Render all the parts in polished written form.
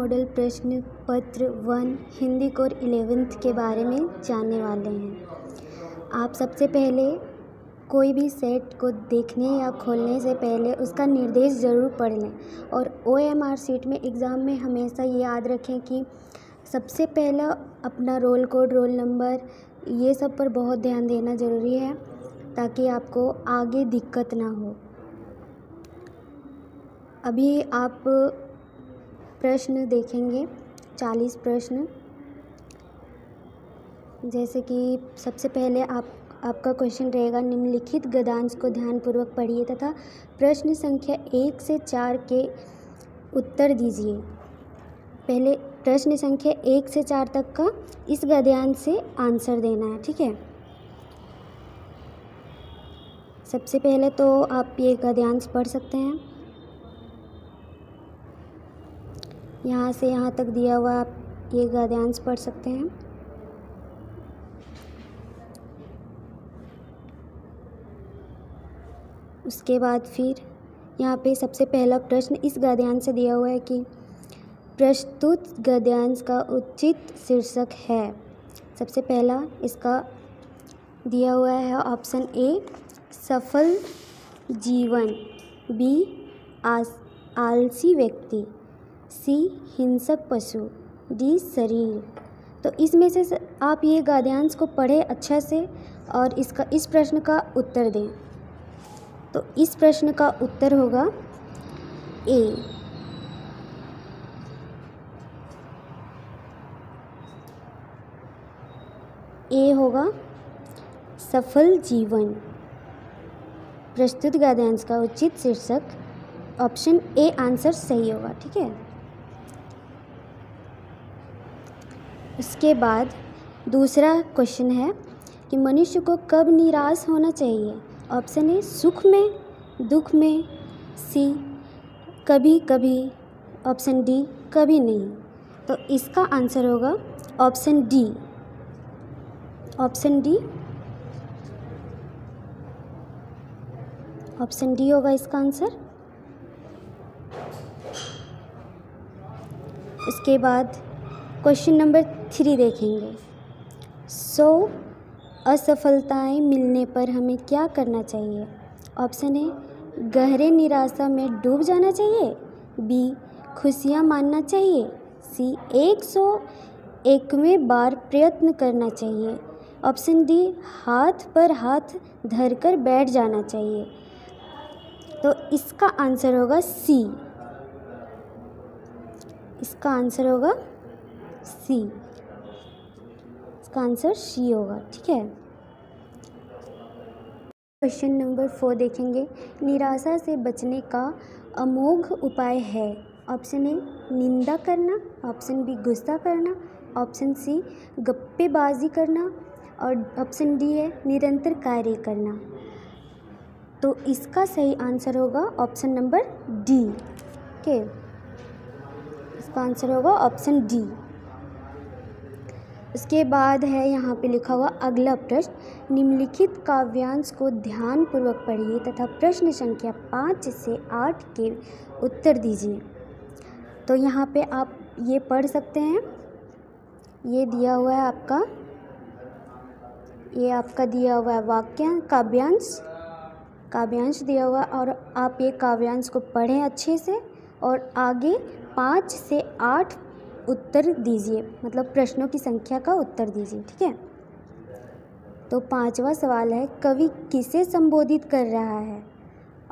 Model प्रश्न पत्र 1 Hindi core 11th के बारे में जानने वाले हैं। आप सबसे पहले कोई भी सेट को देखने या खोलने से पहले उसका निर्देश ज़रूर पढ़ लें और OMR शीट में एग्ज़ाम में हमेशा ये याद रखें कि सबसे पहला अपना रोल कोड, रोल नंबर, ये सब पर बहुत ध्यान देना ज़रूरी है ताकि आपको आगे दिक्कत ना हो। अभी आप प्रश्न देखेंगे 40 प्रश्न। जैसे कि सबसे पहले आपका क्वेश्चन रहेगा, निम्नलिखित गद्यांश को ध्यानपूर्वक पढ़िए तथा प्रश्न संख्या 1 से 4 के उत्तर दीजिए। पहले प्रश्न संख्या 1 से 4 तक का इस गद्यांश से आंसर देना है, ठीक है। सबसे पहले तो आप ये गद्यांश पढ़ सकते हैं, यहाँ से यहाँ तक दिया हुआ आप ये गद्यांश पढ़ सकते हैं। उसके बाद फिर यहाँ पे सबसे पहला प्रश्न इस गद्यांश से दिया हुआ है कि प्रस्तुत गद्यांश का उचित शीर्षक है। सबसे पहला इसका दिया हुआ है ऑप्शन ए सफल जीवन, बी आलसी व्यक्ति, सी हिंसक पशु, डी शरीर। तो इसमें से आप ये गद्यांश को पढ़ें अच्छा से और इस प्रश्न का उत्तर दें। तो इस प्रश्न का उत्तर होगा ए होगा सफल जीवन। प्रस्तुत गद्यांश का उचित शीर्षक ऑप्शन ए आंसर सही होगा, ठीक है। उसके बाद दूसरा क्वेश्चन है कि मनुष्य को कब निराश होना चाहिए। ऑप्शन ए सुख में, दुख में, सी कभी कभी, ऑप्शन डी कभी नहीं। तो इसका आंसर होगा ऑप्शन डी। ऑप्शन डी होगा इसका आंसर। उसके बाद क्वेश्चन नंबर 3 देखेंगे। 100 असफलताएं मिलने पर हमें क्या करना चाहिए। ऑप्शन ए गहरे निराशा में डूब जाना चाहिए, बी खुशियां मानना चाहिए, सी 101वें बार प्रयत्न करना चाहिए, ऑप्शन डी हाथ पर हाथ धरकर बैठ जाना चाहिए। तो इसका आंसर होगा सी। इसका आंसर होगा सी। इसका आंसर सी होगा, ठीक है। क्वेश्चन नंबर 4 देखेंगे। निराशा से बचने का अमोघ उपाय है। ऑप्शन ए निंदा करना, ऑप्शन बी गुस्सा करना, ऑप्शन सी गप्पेबाजी करना और ऑप्शन डी है निरंतर कार्य करना। तो इसका सही आंसर होगा ऑप्शन नंबर डी, ओके। इसका आंसर होगा ऑप्शन डी। उसके बाद है यहाँ पे लिखा हुआ अगला प्रश्न, निम्नलिखित काव्यांश को ध्यानपूर्वक पढ़िए तथा प्रश्न संख्या 5 से 8 के उत्तर दीजिए। तो यहाँ पे आप ये पढ़ सकते हैं, ये दिया हुआ है आपका, ये आपका दिया हुआ है काव्यांश दिया हुआ और आप ये काव्यांश को पढ़ें अच्छे से और आगे 5 से 8 उत्तर दीजिए, मतलब प्रश्नों की संख्या का उत्तर दीजिए, ठीक है। तो 5वां सवाल है, कवि किसे संबोधित कर रहा है।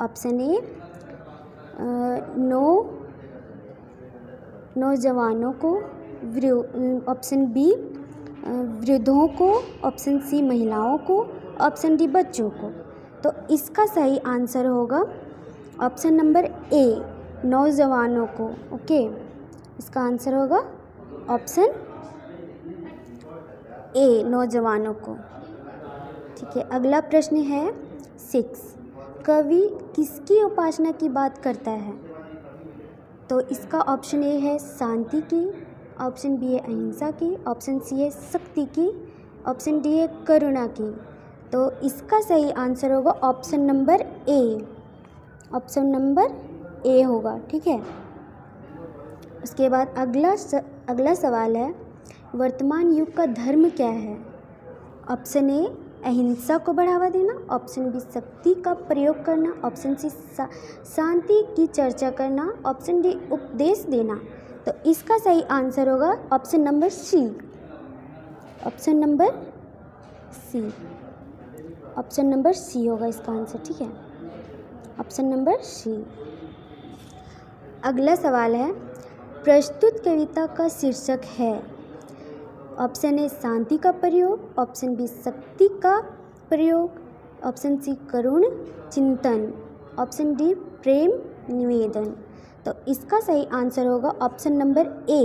ऑप्शन ए नौजवानों को, ऑप्शन बी वृद्धों को, ऑप्शन सी महिलाओं को, ऑप्शन डी बच्चों को। तो इसका सही आंसर होगा ऑप्शन नंबर ए नौजवानों को, ओके। इसका आंसर होगा ऑप्शन ए नौजवानों को, ठीक है। अगला प्रश्न है 6, कवि किसकी उपासना की बात करता है। तो इसका ऑप्शन ए है शांति की, ऑप्शन बी है अहिंसा की, ऑप्शन सी है शक्ति की, ऑप्शन डी है करुणा की। तो इसका सही आंसर होगा ऑप्शन नंबर ए। ऑप्शन नंबर ए होगा, ठीक है। उसके बाद अगला सवाल है, वर्तमान युग का धर्म क्या है? ऑप्शन ए अहिंसा को बढ़ावा देना, ऑप्शन बी शक्ति का प्रयोग करना, ऑप्शन सी शांति की चर्चा करना, ऑप्शन डी उपदेश देना। तो इसका सही आंसर होगा option number C. Option number C, option number C होगा इसका आंसर, ठीक है, ऑप्शन नंबर सी। अगला सवाल है, प्रस्तुत कविता का शीर्षक है। ऑप्शन ए शांति का प्रयोग, ऑप्शन बी शक्ति का प्रयोग, ऑप्शन सी करुण चिंतन, ऑप्शन डी प्रेम निवेदन। तो इसका सही आंसर होगा ऑप्शन नंबर ए।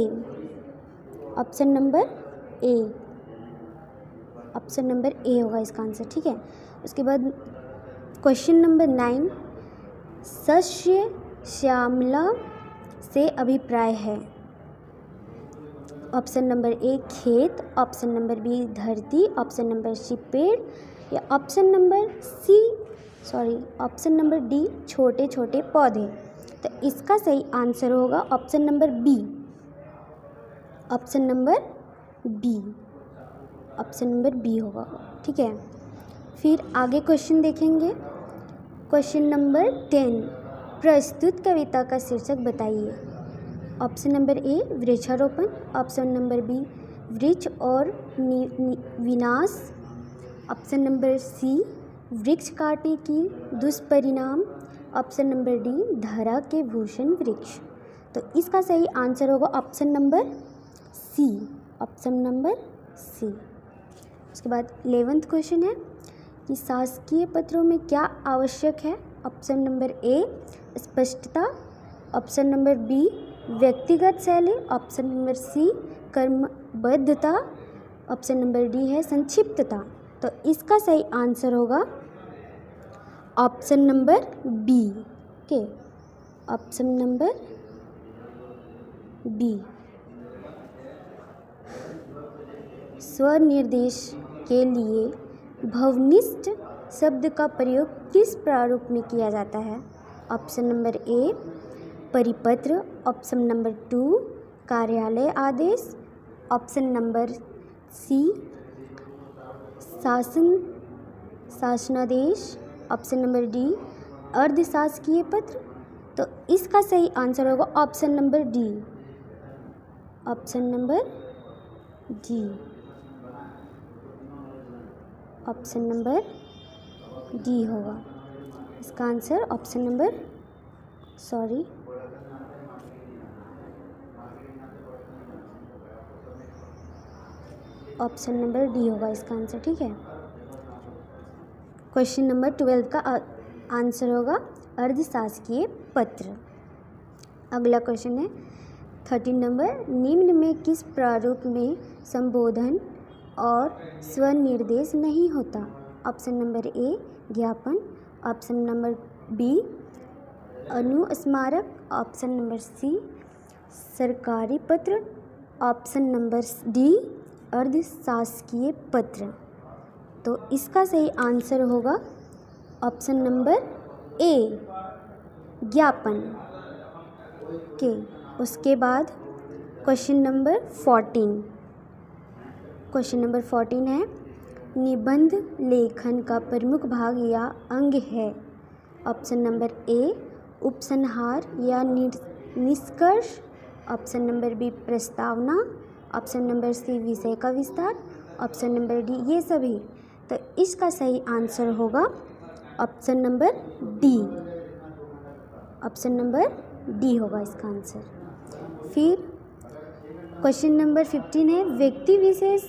ऑप्शन नंबर ए, ऑप्शन नंबर ए होगा इसका आंसर, ठीक है। उसके बाद क्वेश्चन नंबर 9, सस्य श्यामला से अभिप्राय है। ऑप्शन नंबर ए खेत, ऑप्शन नंबर बी धरती, ऑप्शन नंबर सी पेड़, या ऑप्शन नंबर डी छोटे छोटे पौधे। तो इसका सही आंसर होगा option number B. Option number B, option number B होगा, ठीक है। फिर आगे क्वेश्चन देखेंगे। क्वेश्चन नंबर 10, प्रस्तुत कविता का शीर्षक बताइए। ऑप्शन नंबर ए वृक्षारोपण, ऑप्शन नंबर बी वृक्ष और विनाश, ऑप्शन नंबर सी वृक्ष काटने की दुष्परिणाम, ऑप्शन नंबर डी धरा के भूषण वृक्ष। तो इसका सही आंसर होगा option number C. Option number C. उसके बाद 11th क्वेश्चन है कि शासकीय पत्रों में क्या आवश्यक है। ऑप्शन नंबर ए स्पष्टता, ऑप्शन नंबर बी व्यक्तिगत शैली, ऑप्शन नंबर सी कर्मबद्धता, ऑप्शन नंबर डी है संक्षिप्तता। तो इसका सही आंसर होगा option number B. Okay, option number B. स्वनिर्देश के लिए भवनिष्ठ शब्द का प्रयोग किस प्रारूप में किया जाता है। ऑप्शन नंबर ए परिपत्र, ऑप्शन नंबर 2 कार्यालय आदेश, ऑप्शन नंबर सी शासनादेश, ऑप्शन नंबर डी अर्धशासकीय पत्र। तो इसका सही आंसर होगा option number D. Option number D, option number D होगा इसका answer. Option number option number D होगा इसका आंसर, ठीक है। क्वेश्चन नंबर 12 का आंसर होगा अर्धशासकीय पत्र। अगला क्वेश्चन है 13 नंबर, निम्न में किस प्रारूप में संबोधन और स्वनिर्देश नहीं होता। ऑप्शन नंबर ए ज्ञापन, ऑप्शन नंबर बी अनुस्मारक, ऑप्शन नंबर सी सरकारी पत्र, ऑप्शन नंबर डी अर्धशासकीय पत्र। तो इसका सही आंसर होगा ऑप्शन नंबर ए ज्ञापन के। उसके बाद क्वेश्चन नंबर 14। क्वेश्चन नंबर 14 है निबंध लेखन का प्रमुख भाग या अंग है। ऑप्शन नंबर ए उपसंहार या निष्कर्ष, ऑप्शन नंबर बी प्रस्तावना, ऑप्शन नंबर सी विषय का विस्तार, ऑप्शन नंबर डी ये सभी। तो इसका सही आंसर होगा option number D. Option number D होगा इसका आंसर। फिर क्वेश्चन नंबर 15 है व्यक्ति विशेष,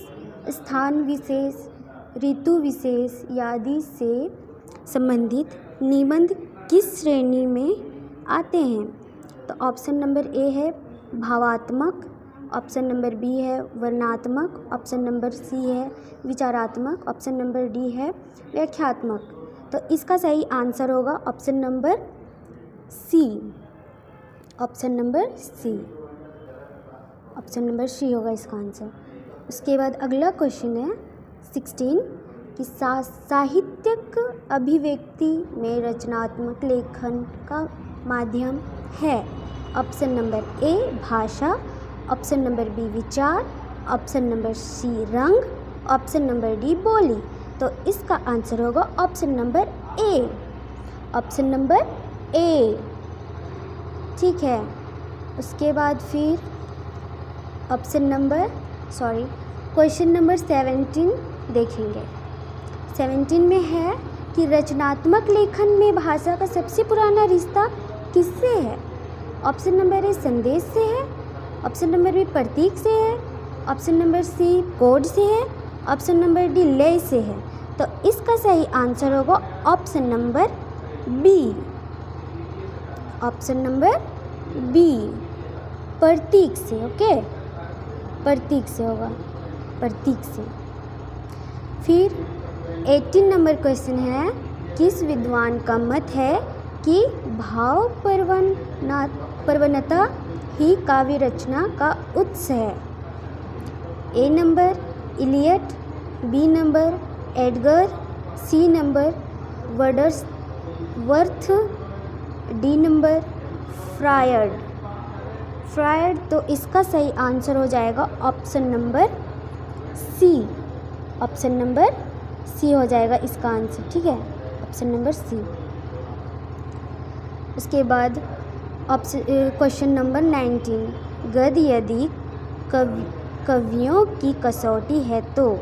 स्थान विशेष, ऋतु विशेष आदि से संबंधित निबंध किस श्रेणी में आते हैं। तो ऑप्शन नंबर ए है भावात्मक, ऑप्शन नंबर बी है वर्णनात्मक, ऑप्शन नंबर सी है विचारात्मक, ऑप्शन नंबर डी है व्याख्यात्मक। तो इसका सही आंसर होगा option number C. Option number C, option number C होगा इसका आंसर। उसके बाद अगला क्वेश्चन है 16 कि साहित्यिक अभिव्यक्ति में रचनात्मक लेखन का माध्यम है। ऑप्शन नंबर ए भाषा, ऑप्शन नंबर बी विचार, ऑप्शन नंबर सी रंग, ऑप्शन नंबर डी बोली। तो इसका आंसर होगा ऑप्शन नंबर ए, ऑप्शन नंबर ए। ठीक है, उसके बाद फिर क्वेश्चन नंबर 17 देखेंगे। 17 में है कि रचनात्मक लेखन में भाषा का सबसे पुराना रिश्ता किससे है? ऑप्शन नंबर ए संदेश से है, ऑप्शन नंबर बी प्रतीक से है, ऑप्शन नंबर सी कोड से है, ऑप्शन नंबर डी लय से है। तो इसका सही आंसर होगा option number B, option number B प्रतीक से। ओके, प्रतीक से होगा, प्रतीक से। फिर 18 नंबर क्वेश्चन है, किस विद्वान का मत है कि भाव प्रवणता ही काव्य रचना का उत्स है? A number Eliot, B number Edgar, C number Wordsworth, D number Freud. तो इसका सही आंसर हो जाएगा option number C, option number C हो जाएगा इसका आंसर। ठीक है, ऑप्शन नंबर सी। उसके बाद क्वेश्चन नंबर 19, गद्य यदि कवियों की कसौटी है तो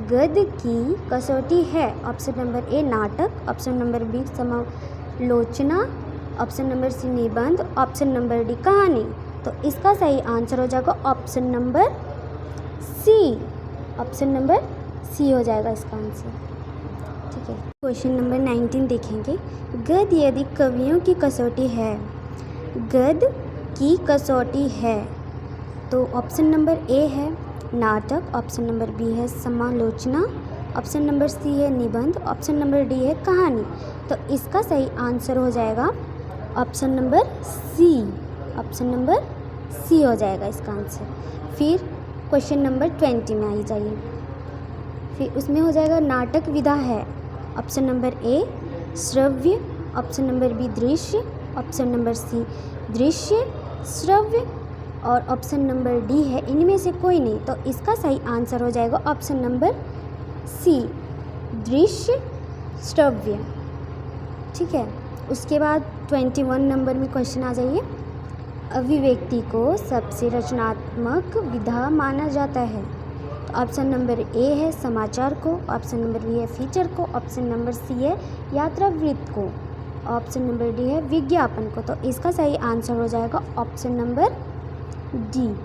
गद्य की कसौटी है? ऑप्शन नंबर ए नाटक, ऑप्शन नंबर बी समालोचना, ऑप्शन नंबर सी निबंध, ऑप्शन नंबर डी कहानी। तो इसका सही आंसर हो जाएगा option number C, option number C हो जाएगा इसका आंसर। ठीक है, क्वेश्चन नंबर 19 देखेंगे। गद्य यदि कवियों की कसौटी है, गद्य की कसौटी है तो ऑप्शन नंबर ए है नाटक, ऑप्शन नंबर बी है समालोचना, ऑप्शन नंबर सी है निबंध, ऑप्शन नंबर डी है कहानी। तो इसका सही आंसर हो जाएगा option number C, option number C हो जाएगा इसका आंसर। फिर क्वेश्चन नंबर 20 में आई जाइए। फिर उसमें हो जाएगा नाटक विधा है, ऑप्शन नंबर ए श्रव्य, ऑप्शन नंबर बी दृश्य, ऑप्शन नंबर सी दृश्य श्रव्य और ऑप्शन नंबर डी है इनमें से कोई नहीं। तो इसका सही आंसर हो जाएगा ऑप्शन नंबर सी दृश्य श्रव्य। ठीक है, उसके बाद 21 नंबर में क्वेश्चन आ जाइए। अभिव्यक्ति को सबसे रचनात्मक विधा माना जाता है? तो ऑप्शन नंबर ए है समाचार को, ऑप्शन नंबर बी है फीचर को, ऑप्शन नंबर सी है यात्रा वृत्त को, ऑप्शन नंबर डी है विज्ञापन को। तो इसका सही आंसर हो जाएगा option number D,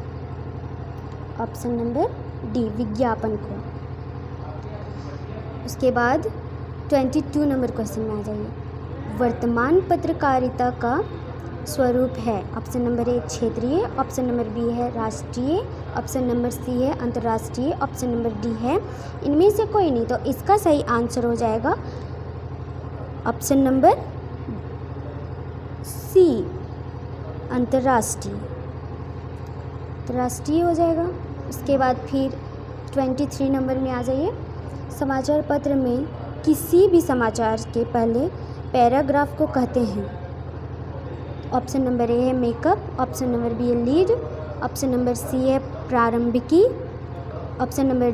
option number D विज्ञापन को। उसके बाद 22 नंबर क्वेश्चन में आ जाइए। वर्तमान पत्रकारिता का स्वरूप है? ऑप्शन नंबर ए क्षेत्रीय, ऑप्शन नंबर बी है राष्ट्रीय, ऑप्शन नंबर सी है अंतर्राष्ट्रीय, ऑप्शन नंबर डी है इनमें से कोई नहीं। तो इसका सही आंसर हो जाएगा ऑप्शन नंबर सी अंतर्राष्ट्रीय हो जाएगा। उसके बाद फिर 23 नंबर में आ जाइए। समाचार पत्र में किसी भी समाचार के पहले पैराग्राफ को कहते हैं? ऑप्शन नंबर ए है मेकअप, ऑप्शन नंबर बी है लीड, ऑप्शन नंबर सी है प्रारंभिकी, ऑप्शन नंबर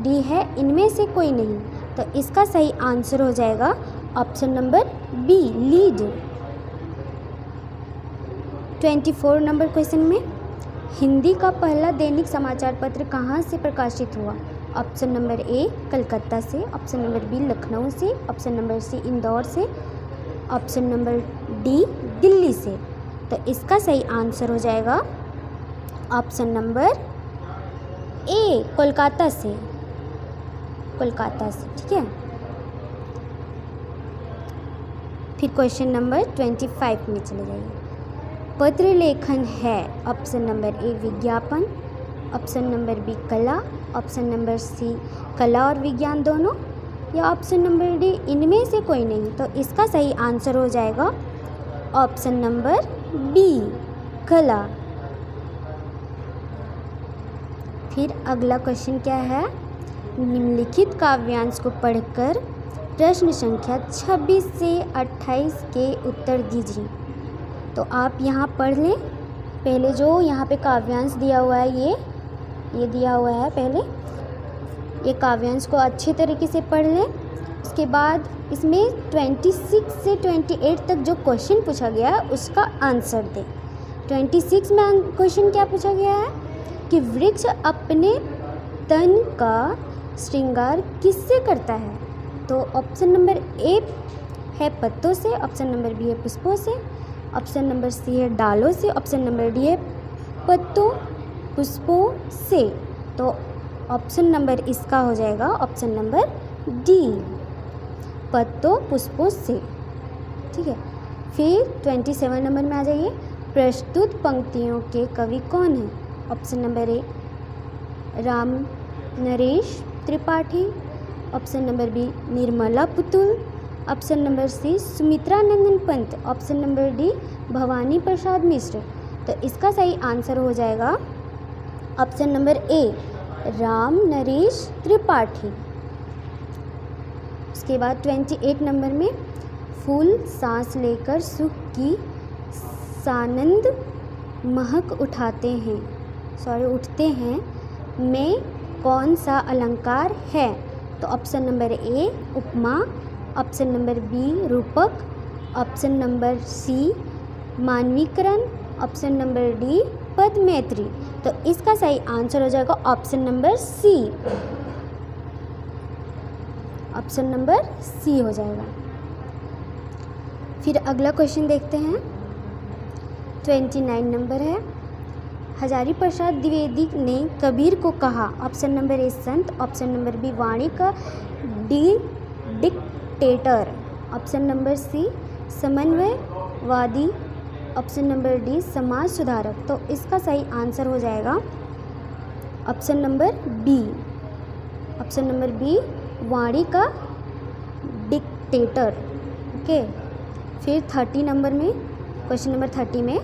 डी है इनमें से कोई नहीं। तो इसका सही आंसर हो जाएगा ऑप्शन नंबर बी लीड। 24 नंबर क्वेश्चन में हिंदी का पहला दैनिक समाचार पत्र कहाँ से प्रकाशित हुआ? ऑप्शन नंबर ए कलकत्ता से, ऑप्शन नंबर बी लखनऊ से, ऑप्शन नंबर सी इंदौर से, ऑप्शन नंबर डी दिल्ली से। तो इसका सही आंसर हो जाएगा ऑप्शन नंबर ए कोलकाता से, कोलकाता से। ठीक है, फिर क्वेश्चन नंबर 25 में चले जाइए। पत्र लेखन है? ऑप्शन नंबर ए विज्ञापन, ऑप्शन नंबर बी कला, ऑप्शन नंबर सी कला और विज्ञान दोनों, या ऑप्शन नंबर डी इनमें से कोई नहीं। तो इसका सही आंसर हो जाएगा ऑप्शन नंबर बी कला। फिर अगला क्वेश्चन क्या है? निम्नलिखित काव्यांश को पढ़कर प्रश्न संख्या 26 से 28 के उत्तर दीजिए। तो आप यहाँ पढ़ लें। पहले जो यहाँ पे काव्यांश दिया हुआ है ये दिया हुआ है, पहले ये काव्यांश को अच्छे तरीके से पढ़ लें। उसके बाद इसमें 26 से 28 तक जो क्वेश्चन पूछा गया है उसका आंसर दें। 26 में क्वेश्चन क्या पूछा गया है कि वृक्ष अपने तन का श्रृंगार किससे करता है? तो ऑप्शन नंबर ए है पत्तों से, ऑप्शन नंबर बी है पुष्पों से, ऑप्शन नंबर सी है डालों से, ऑप्शन नंबर डी है पत्तों पुष्पों से। तो ऑप्शन नंबर इसका हो जाएगा ऑप्शन नंबर डी, पत्तों पुष्पों से। ठीक है, फिर 27 नंबर में आ जाइए। प्रस्तुत पंक्तियों के कवि कौन हैं? Option number A Ram Naresh Tripathi, option number B Nirmala Putul, option number C Sumitra Nandan Pant, option number D Bhavani Prasad Mishra. तो इसका सही आंसर हो जाएगा option number A Ram Naresh Tripathi. उसके बाद 28 नंबर में फूल सांस लेकर सुख की सानंद महक उठते हैं में कौन सा अलंकार है? तो ऑप्शन नंबर ए उपमा, ऑप्शन नंबर बी रूपक, ऑप्शन नंबर सी मानवीकरण, ऑप्शन नंबर डी पद मैत्री। तो इसका सही आंसर हो जाएगा option number C, option number C हो जाएगा। फिर अगला क्वेश्चन देखते हैं। 29 नंबर है। हजारी प्रसाद द्विवेदी ने कबीर को कहा। ऑप्शन नंबर ए संत, ऑप्शन नंबर बी वाणी का डिक्टेटर, ऑप्शन नंबर सी समन्वयवादी, ऑप्शन नंबर डी समाज सुधारक। तो इसका सही आंसर हो जाएगा option number B, option number B वाणी का डिक्टेटर। ओके, फिर 30 नंबर में, क्वेश्चन नंबर 30 में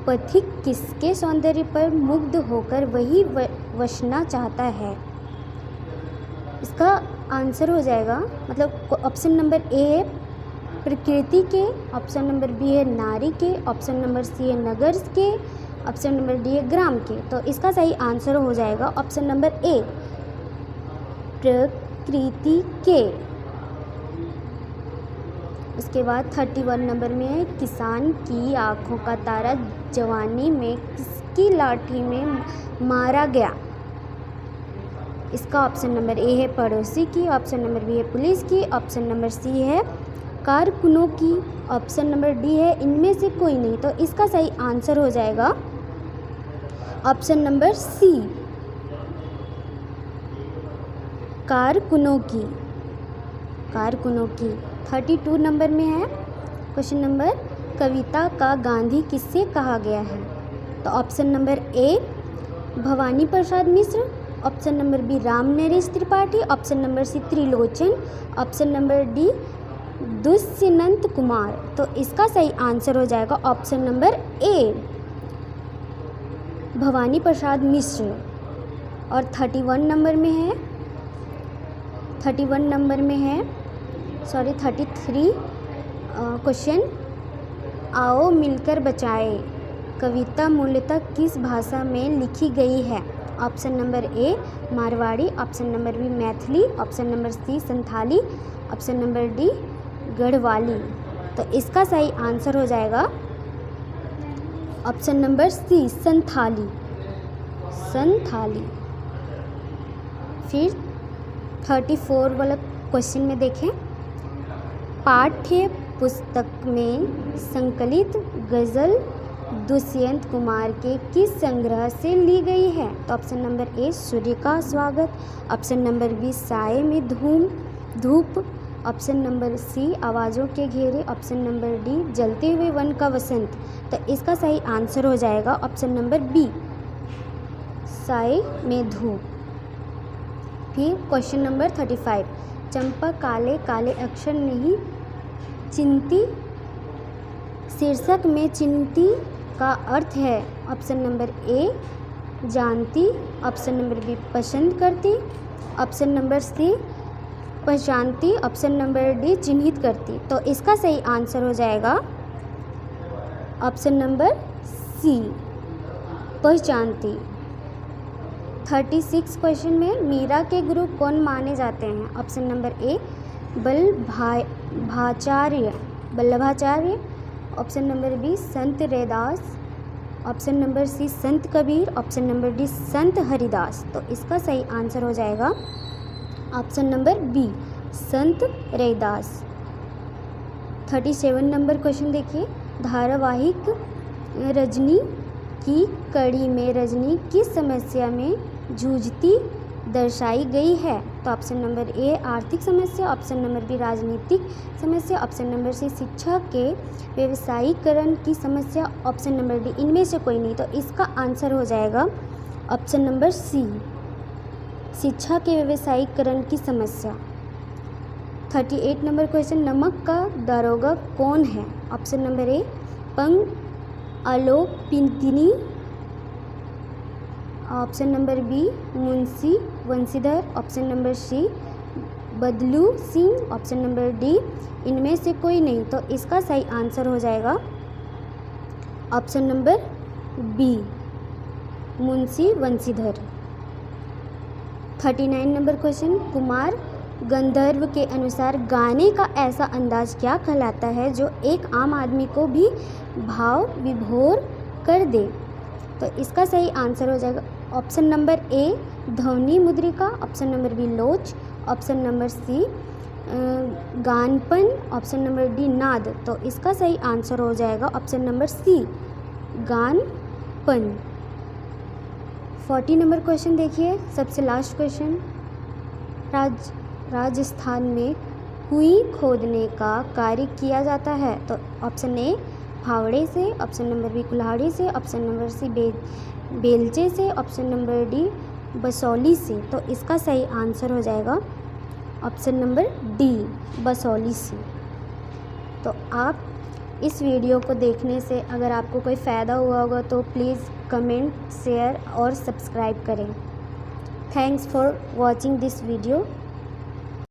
पथिक किसके सौंदर्य पर मुग्ध होकर वही वसना चाहता है? इसका आंसर हो जाएगा, मतलब ऑप्शन नंबर ए है प्रकृति के, ऑप्शन नंबर बी है नारी के, ऑप्शन नंबर सी है नगर के, ऑप्शन नंबर डी है ग्राम के। तो इसका सही आंसर हो जाएगा ऑप्शन नंबर ए प्रकृति के। उसके बाद 31 नंबर में है किसान की आँखों का तारा जवानी में किसकी लाठी में मारा गया? इसका ऑप्शन नंबर ए है पड़ोसी की, ऑप्शन नंबर बी है पुलिस की, ऑप्शन नंबर सी है कारकुनों की, ऑप्शन नंबर डी है इनमें से कोई नहीं। तो इसका सही आंसर हो जाएगा ऑप्शन नंबर सी कारकुनों की, कारकुनों की। 32 नंबर में है क्वेश्चन नंबर, कविता का गांधी किससे कहा गया है? तो option number A Bhawani Prasad Mishra, option number B Ram Naresh Tripathi, option number C Trilochan, option number D Dushyant Kumar. तो इसका सही आंसर हो जाएगा option number A Bhawani Prasad Mishra. और 31 नंबर में है, 31 नंबर में है 33 क्वेश्चन, आओ मिलकर बचाए कविता मूलतः किस भाषा में लिखी गई है? Option number A Marwari, option number B Maithili, option number C Santhali, option number D Garhwali. तो इसका सही आंसर हो जाएगा option number C Santhali, Santhali. फिर 34 वाला क्वेश्चन में देखें, पाठ्य पुस्तक में संकलित गज़ल दुष्यंत कुमार के किस संग्रह से ली गई है? तो ऑप्शन नंबर ए सूर्य का स्वागत, ऑप्शन नंबर बी साए में धूप, ऑप्शन नंबर सी आवाज़ों के घेरे, ऑप्शन नंबर डी जलते हुए वन का वसंत। तो इसका सही आंसर हो जाएगा ऑप्शन नंबर बी साए में धूप। फिर क्वेश्चन नंबर 35, चंपा काले काले अक्षर नहीं चिंती शीर्षक में चिंती का अर्थ है? ऑप्शन नंबर ए जानती, ऑप्शन नंबर बी पसंद करती, ऑप्शन नंबर सी पहचानती, ऑप्शन नंबर डी चिन्हित करती। तो इसका सही आंसर हो जाएगा ऑप्शन नंबर सी, पहचानती। 36 क्वेश्चन में मीरा के गुरु कौन माने जाते हैं? Option number A Vallabhacharya, option number B Sant Raidas, option number C Sant Kabir, option number D संत हरिदास। तो इसका सही आंसर हो जाएगा option number B, Sant Raidas. 37 number question देखिए, धारावाहिक रजनी की कड़ी में रजनी किस समस्या में जूझती दर्शाई गई है? तो ऑप्शन नंबर ए आर्थिक समस्या, ऑप्शन नंबर बी राजनीतिक समस्या, ऑप्शन नंबर सी शिक्षा के व्यवसायीकरण की समस्या, ऑप्शन नंबर डी इनमें से कोई नहीं। तो इसका आंसर हो जाएगा ऑप्शन नंबर सी, शिक्षा के व्यवसायीकरण की समस्या। 38 नंबर क्वेश्चन, नमक का दारोगा कौन है? ऑप्शन नंबर ए पंग आलोक पिंतिनी, option number B Munshi Vanshidhar, option number C Badlu Singh, option number D इनमें से कोई नहीं। तो इसका सही आंसर हो जाएगा option number B, Munshi Vanshidhar. 39 number question, Kumar Gandharva के अनुसार गाने का ऐसा अंदाज क्या कहलाता है जो एक आम आदमी को भी भाव विभोर कर दे? तो इसका सही आंसर हो जाएगा ऑप्शन नंबर ए ध्वनि मुद्रिका, ऑप्शन नंबर बी लोच, ऑप्शन नंबर सी गानपन, ऑप्शन नंबर डी नाद। तो इसका सही आंसर हो जाएगा ऑप्शन नंबर सी, गानपन। 40 नंबर क्वेश्चन देखिए, सबसे लास्ट क्वेश्चन, राजस्थान में कुएं खोदने का कार्य किया जाता है? तो ऑप्शन ए फावड़े से, ऑप्शन नंबर बी कुल्हाड़ी से, ऑप्शन नंबर सी बेलचे से, ऑप्शन नंबर डी बसौली से। तो इसका सही आंसर हो जाएगा ऑप्शन नंबर डी, बसौली से। तो आप इस वीडियो को देखने से अगर आपको कोई फ़ायदा हुआ होगा तो प्लीज़ कमेंट, शेयर और सब्सक्राइब करें। Thanks for watching this video.